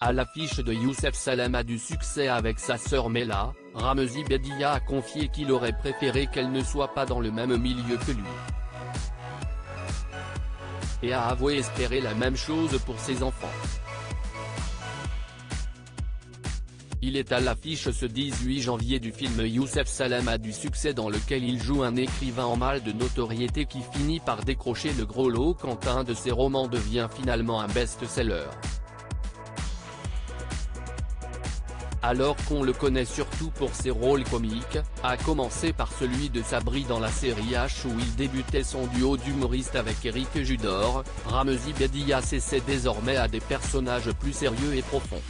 À l'affiche de Youssef Salem a du succès avec sa sœur Mela, Ramzy Bedia a confié qu'il aurait préféré qu'elle ne soit pas dans le même milieu que lui. Et a avoué espérer la même chose pour ses enfants. Il est à l'affiche ce 18 janvier du film Youssef Salem a du succès dans lequel il joue un écrivain en mal de notoriété qui finit par décrocher le gros lot quand un de ses romans devient finalement un best-seller. Alors qu'on le connaît surtout pour ses rôles comiques, à commencer par celui de Sabri dans la série H où il débutait son duo d'humoristes avec Éric Judor, Ramzy Bedia s'essaie désormais à des personnages plus sérieux et profonds.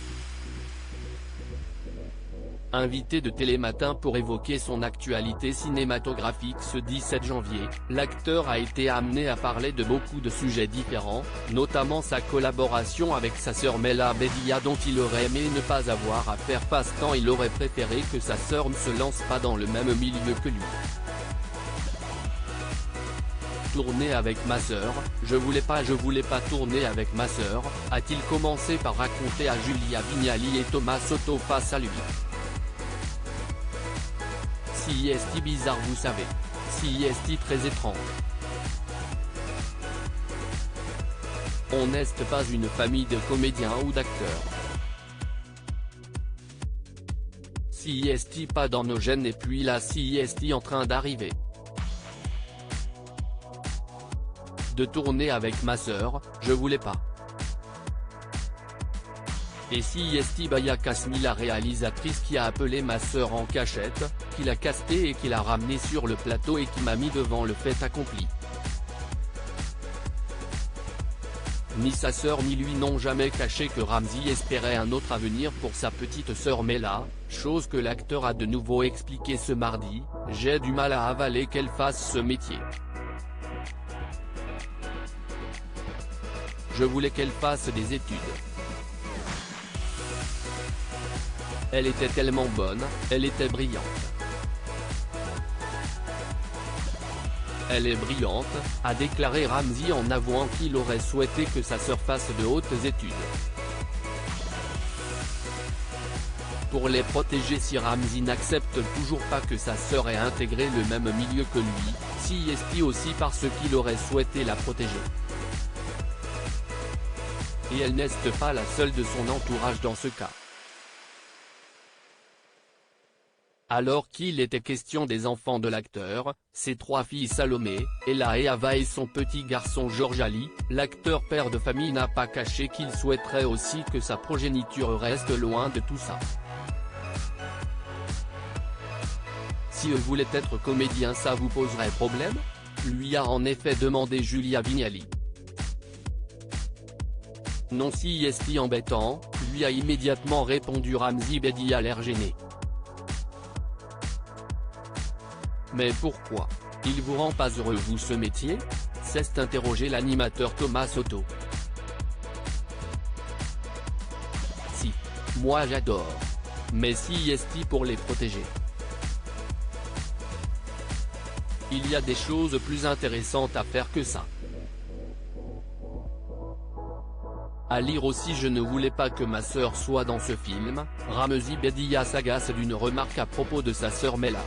Invité de Télématin pour évoquer son actualité cinématographique ce 17 janvier, l'acteur a été amené à parler de beaucoup de sujets différents, notamment sa collaboration avec sa sœur Mela Bedia dont il aurait aimé ne pas avoir à faire face tant il aurait préféré que sa sœur ne se lance pas dans le même milieu que lui. Tourner avec ma sœur, je voulais pas tourner avec ma sœur, a-t-il commencé par raconter à Julia Vignali et Thomas Soto face à lui. Si est bizarre vous savez. Si est très étrange. On n'est pas une famille de comédiens ou d'acteurs. Si est pas dans nos gènes et puis là si est en train d'arriver. De tourner avec ma sœur, je voulais pas. Et si est Baya Kasmi la réalisatrice qui a appelé ma sœur en cachette, qui l'a castée et qui l'a ramenée sur le plateau et qui m'a mis devant le fait accompli. Ni sa sœur ni lui n'ont jamais caché que Ramzy espérait un autre avenir pour sa petite sœur Mela, chose que l'acteur a de nouveau expliqué ce mardi, j'ai du mal à avaler qu'elle fasse ce métier. Je voulais qu'elle fasse des études. Elle était tellement bonne, elle était brillante. Elle est brillante, a déclaré Ramzy en avouant qu'il aurait souhaité que sa sœur fasse de hautes études. Pour les protéger si Ramzy n'accepte toujours pas que sa sœur ait intégré le même milieu que lui, si est aussi parce qu'il aurait souhaité la protéger. Et elle n'est pas la seule de son entourage dans ce cas. Alors qu'il était question des enfants de l'acteur, ses trois filles Salomé, Ella et Ava et son petit garçon Georges Ali, l'acteur père de famille n'a pas caché qu'il souhaiterait aussi que sa progéniture reste loin de tout ça. Si eux voulaient être comédien ça vous poserait problème ? Lui a en effet demandé Julia Vignali. Non si est embêtant, lui a immédiatement répondu Ramzy Bedia l'air gêné. Mais pourquoi ? Il vous rend pas heureux vous ce métier ? S'est interrogé l'animateur Thomas Soto. Si. Moi j'adore. Mais si est pour les protéger. Il y a des choses plus intéressantes à faire que ça. À lire aussi je ne voulais pas que ma sœur soit dans ce film, Ramzy Bedia s'agace d'une remarque à propos de sa sœur Mela.